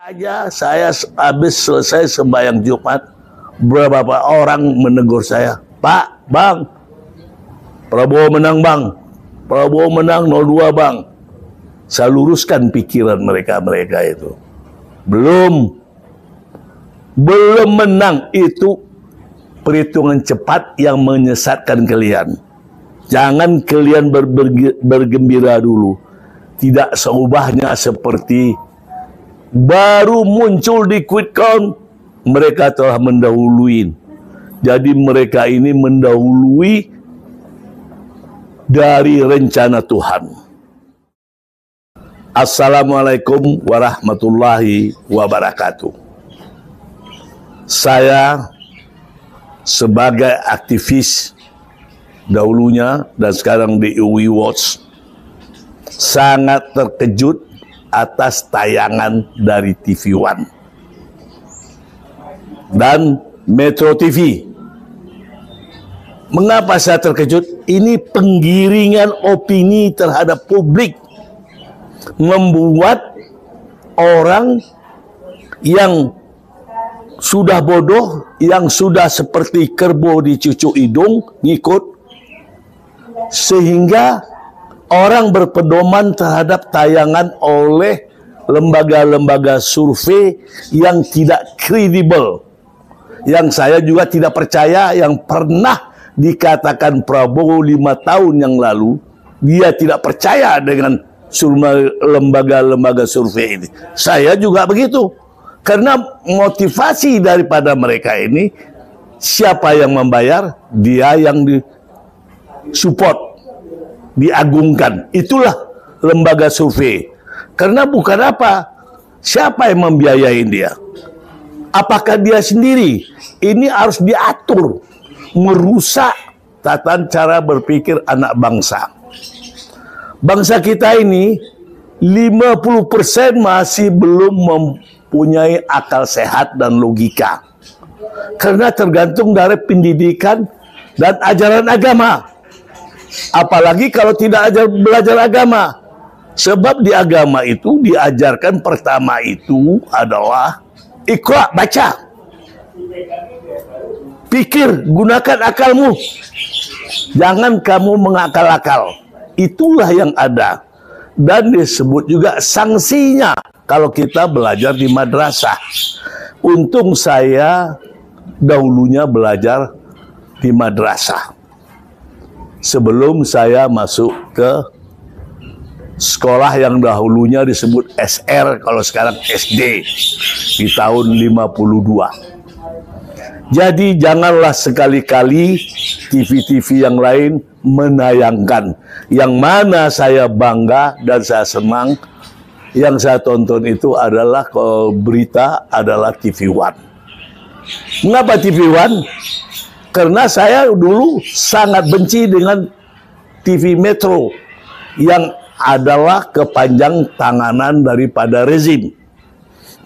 Aja saya habis selesai sembahyang Jumat, beberapa orang menegur saya, Pak, Bang, Prabowo menang Bang, Prabowo menang 02 Bang. Saya luruskan pikiran mereka itu. Belum menang, itu perhitungan cepat yang menyesatkan kalian. Jangan kalian bergembira dulu. Tidak seubahnya seperti baru muncul di quick count, mereka telah mendahului. Jadi mereka ini mendahului dari rencana Tuhan. Assalamualaikum warahmatullahi wabarakatuh. Saya sebagai aktivis dahulunya dan sekarang di UI Watch sangat terkejut atas tayangan dari TV One dan Metro TV. Mengapa saya terkejut? Ini penggiringan opini terhadap publik, membuat orang yang sudah bodoh, yang sudah seperti kerbau di cucuk hidung, ngikut, sehingga orang berpedoman terhadap tayangan oleh lembaga-lembaga survei yang tidak kredibel. Yang saya juga tidak percaya, yang pernah dikatakan Prabowo 5 tahun yang lalu, dia tidak percaya dengan lembaga-lembaga survei ini. Saya juga begitu. Karena motivasi daripada mereka ini, siapa yang membayar, dia yang disupport, diagungkan. Itulah lembaga survei. Karena bukan apa, siapa yang membiayai dia? Apakah dia sendiri? Ini harus diatur, merusak tatanan cara berpikir anak bangsa. Bangsa kita ini 50% masih belum mempunyai akal sehat dan logika. Karena tergantung dari pendidikan dan ajaran agama. Apalagi kalau tidak belajar agama. Sebab di agama itu diajarkan pertama itu adalah Iqra, baca. Pikir, gunakan akalmu. Jangan kamu mengakal-akal. Itulah yang ada. Dan disebut juga sanksinya kalau kita belajar di madrasah. Untung saya dahulunya belajar di madrasah sebelum saya masuk ke sekolah yang dahulunya disebut SR, kalau sekarang SD, di tahun 52. Jadi janganlah sekali-kali TV-TV yang lain menayangkan. Yang mana saya bangga dan saya senang, yang saya tonton itu adalah berita adalah TV One. Mengapa TV One? Karena saya dulu sangat benci dengan TV Metro yang adalah kepanjang tanganan daripada rezim.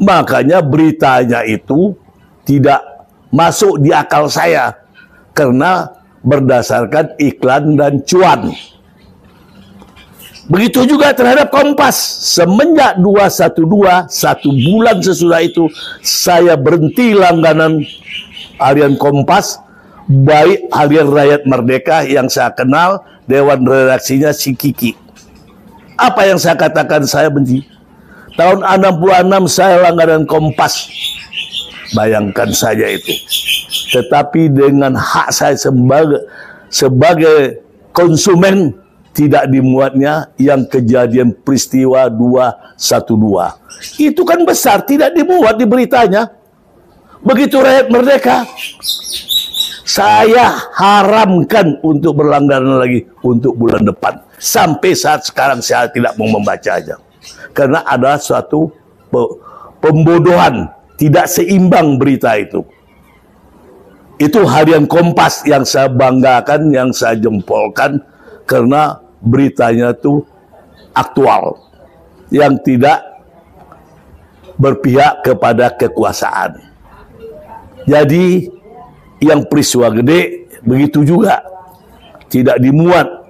Makanya beritanya itu tidak masuk di akal saya karena berdasarkan iklan dan cuan. Begitu juga terhadap Kompas. Semenjak 212, 1 bulan sesudah itu, saya berhenti langganan harian Kompas, baik harian Rakyat Merdeka yang saya kenal, dewan redaksinya si Kiki. Apa yang saya katakan saya benci? Tahun 66 saya langganan Kompas. Bayangkan saja itu. Tetapi dengan hak saya sebagai konsumen, tidak dimuatnya yang kejadian peristiwa 212. Itu kan besar, tidak dimuat di beritanya. Begitu Rakyat Merdeka, saya haramkan untuk berlangganan lagi untuk bulan depan. Sampai saat sekarang saya tidak mau membacanya. Karena ada suatu pembodohan, tidak seimbang berita itu. Itu harian Kompas yang saya banggakan, yang saya jempolkan, karena beritanya itu aktual, yang tidak berpihak kepada kekuasaan. Jadi yang peristiwa gede begitu juga tidak dimuat.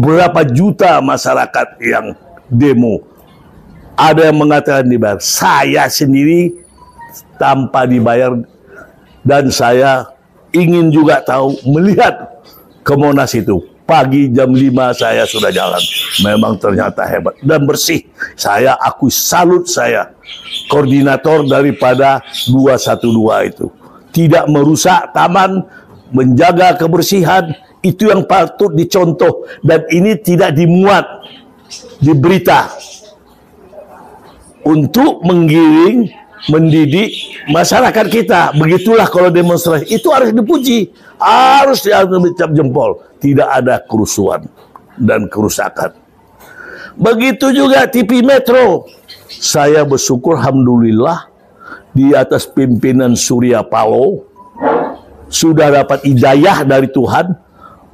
Berapa juta masyarakat yang demo Ada yang mengatakan dibayar. Saya sendiri tanpa dibayar, dan saya ingin juga tahu, melihat ke Monas itu. Pagi jam 5 saya sudah jalan. Memang ternyata hebat dan bersih. Saya akui, salut saya. Koordinator daripada 212 itu. Tidak merusak taman, menjaga kebersihan, itu yang patut dicontoh. Dan ini tidak dimuat di berita. Untuk menggiring, mendidik masyarakat kita. Begitulah kalau demonstrasi. Itu harus dipuji. Harus dicap jempol. Tidak ada kerusuhan dan kerusakan. Begitu juga TV Metro. Saya bersyukur, alhamdulillah, di atas pimpinan Surya Paloh sudah dapat hidayah dari Tuhan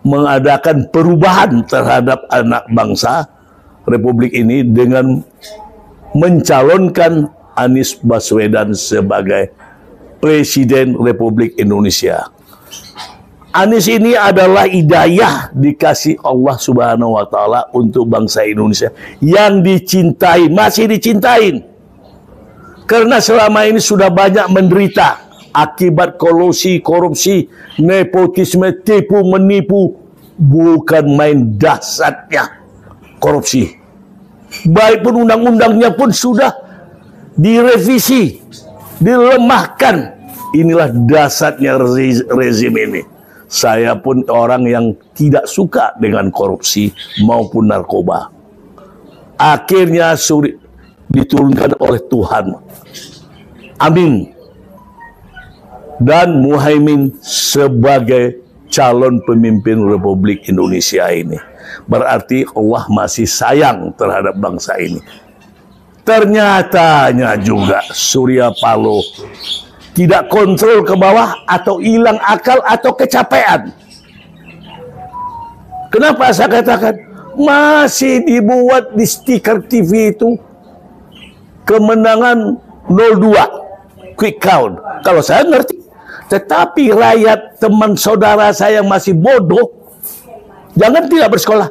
mengadakan perubahan terhadap anak bangsa Republik ini dengan mencalonkan Anies Baswedan sebagai Presiden Republik Indonesia. Anies ini adalah hidayah dikasih Allah Subhanahu wa Ta'ala untuk bangsa Indonesia yang dicintai, masih dicintain. Karena selama ini sudah banyak menderita akibat kolusi, korupsi, nepotisme, tipu menipu. Bukan main dahsyatnya korupsi. Baik pun undang-undangnya pun sudah direvisi, dilemahkan. Inilah dahsyatnya rezim ini. Saya pun orang yang tidak suka dengan korupsi maupun narkoba. Akhirnya diturunkan oleh Tuhan. Amin. Dan Muhaimin sebagai calon pemimpin Republik Indonesia ini. Berarti Allah masih sayang terhadap bangsa ini. Ternyatanya juga Surya Paloh tidak kontrol ke bawah, atau hilang akal, atau kecapean. Kenapa saya katakan masih dibuat di stiker TV itu kemenangan 02 quick count? Kalau saya ngerti, tetapi rakyat teman saudara saya yang masih bodoh, jangan tidak bersekolah,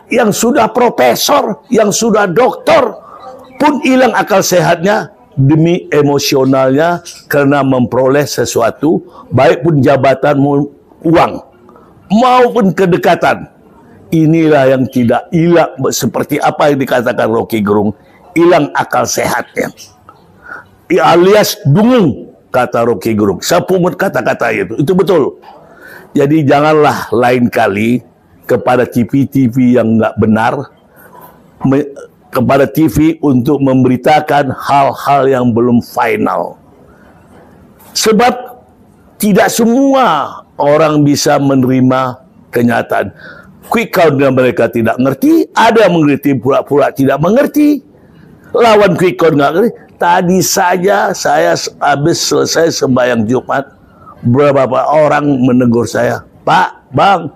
yang sudah profesor, yang sudah doktor pun hilang akal sehatnya demi emosionalnya karena memperoleh sesuatu, baik pun jabatan, uang maupun kedekatan. Inilah yang tidak hilang, seperti apa yang dikatakan Rocky Gerung, hilang akal sehatnya, alias dungu, kata Rocky Gerung. Saya pungut kata-kata itu betul. Jadi janganlah lain kali kepada TV-TV yang nggak benar, kepada TV untuk memberitakan hal-hal yang belum final. Sebab tidak semua orang bisa menerima kenyataan. Quick count mereka tidak ngerti, ada yang mengerti, pura-pura tidak mengerti. Lawan quick count nggak ngerti. Tadi saja saya habis selesai sembahyang Jumat, beberapa orang menegur saya, "Pak, Bang,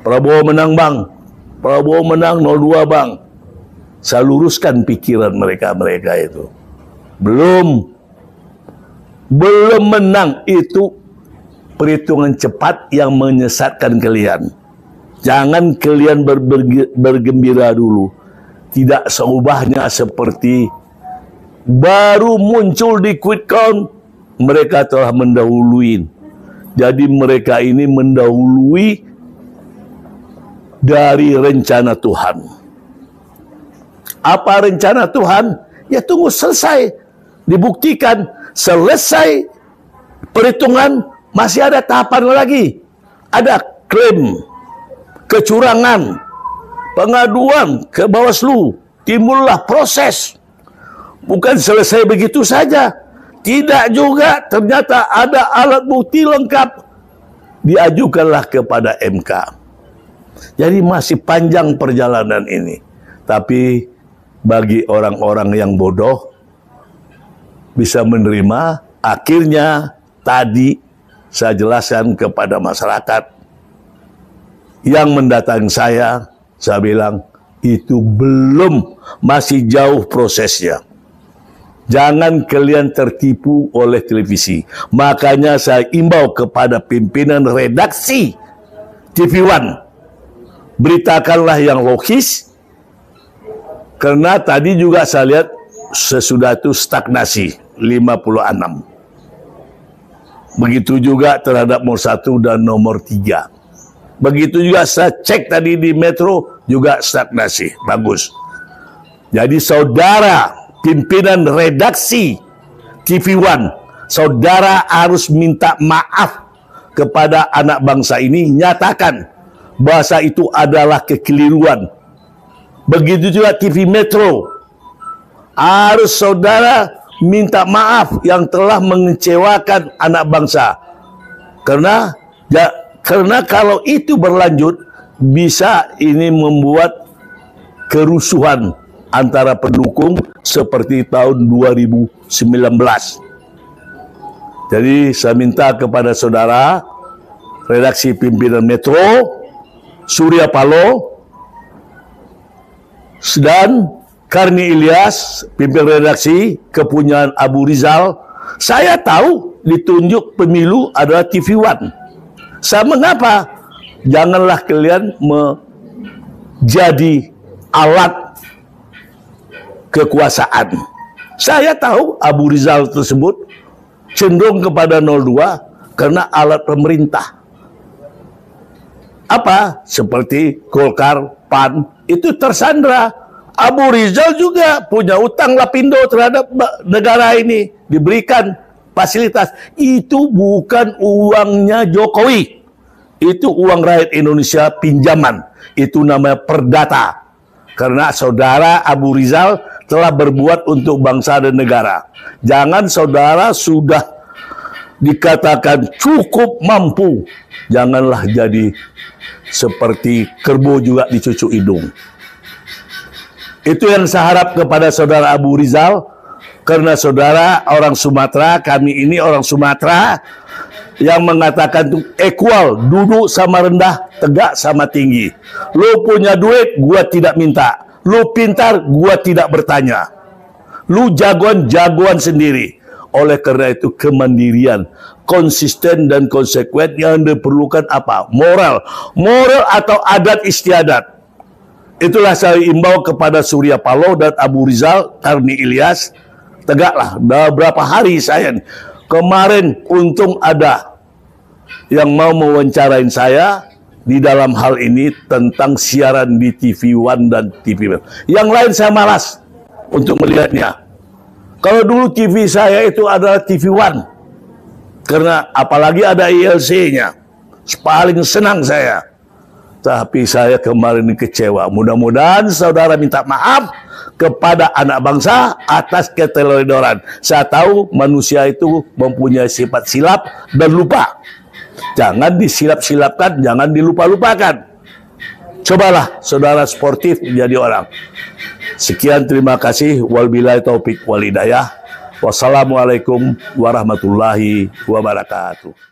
Prabowo menang Bang, Prabowo menang 02 Bang." Saya luruskan pikiran mereka itu. Belum menang, itu perhitungan cepat yang menyesatkan kalian. Jangan kalian bergembira dulu. Tidak seubahnya seperti baru muncul di quick count, mereka telah mendahului. Jadi mereka ini mendahului dari rencana Tuhan. Apa rencana Tuhan? Ya tunggu selesai. Dibuktikan. Selesai perhitungan, masih ada tahapan lagi. Ada klaim kecurangan, pengaduan ke Bawaslu. Timbullah proses. Bukan selesai begitu saja. Tidak juga, ternyata ada alat bukti lengkap. Diajukanlah kepada MK. Jadi masih panjang perjalanan ini. Tapi bagi orang-orang yang bodoh bisa menerima. Akhirnya tadi saya jelaskan kepada masyarakat yang mendatangi saya bilang itu belum, masih jauh prosesnya. Jangan kalian tertipu oleh televisi. Makanya saya imbau kepada pimpinan redaksi TV One, beritakanlah yang logis. Karena tadi juga saya lihat sesudah itu stagnasi 56. Begitu juga terhadap nomor 1 dan nomor 3. Begitu juga saya cek tadi di Metro juga stagnasi, bagus. Jadi saudara pimpinan redaksi TV One, saudara harus minta maaf kepada anak bangsa ini, nyatakan bahasa itu adalah kekeliruan. Begitu juga TV Metro, harus saudara minta maaf yang telah mengecewakan anak bangsa. Karena kalau itu berlanjut, bisa ini membuat kerusuhan antara pendukung seperti tahun 2019. Jadi saya minta kepada saudara redaksi pimpinan Metro, Surya Paloh, dan Karni Ilyas, pimpinan redaksi kepunyaan Abu Rizal. Saya tahu ditunjuk pemilu adalah TV One. Saya mengapa? Janganlah kalian menjadi alat kekuasaan. Saya tahu Abu Rizal tersebut cenderung kepada 02 karena alat pemerintah. Apa? Seperti Golkar, PAN, itu tersandra. Abu Rizal juga punya utang lapindo terhadap negara ini, diberikan fasilitas. Itu bukan uangnya Jokowi, itu uang rakyat Indonesia pinjaman. Itu namanya perdata. Karena saudara Abu Rizal telah berbuat untuk bangsa dan negara. Jangan saudara sudah dikatakan cukup mampu, janganlah jadi seperti kerbau juga dicucuk hidung. Itu yang saya harap kepada saudara Abu Rizal, karena saudara orang Sumatera, kami ini orang Sumatera, yang mengatakan itu equal, duduk sama rendah, tegak sama tinggi. Lu punya duit, gua tidak minta. Lu pintar, gua tidak bertanya. Lu jagoan sendiri. Oleh karena itu kemandirian, konsisten dan konsekuen yang diperlukan apa? Moral atau adat istiadat. Itulah saya imbau kepada Surya Paloh dan Abu Rizal, Karni Ilyas, tegaklah. Dah berapa hari saya kemarin untung ada yang mau mewawancarain saya di dalam hal ini tentang siaran di TV One dan TV One. Yang lain saya malas untuk melihatnya. Kalau dulu TV saya itu adalah TV One, karena apalagi ada ILC-nya, paling senang saya. Tapi saya kemarin kecewa. Mudah-mudahan saudara minta maaf kepada anak bangsa atas keteledoran. Saya tahu manusia itu mempunyai sifat silap dan lupa. Jangan disilap-silapkan, jangan dilupa-lupakan. Cobalah saudara sportif menjadi orang. Sekian, terima kasih. Wabillahi taufik wal hidayah. Wassalamualaikum warahmatullahi wabarakatuh.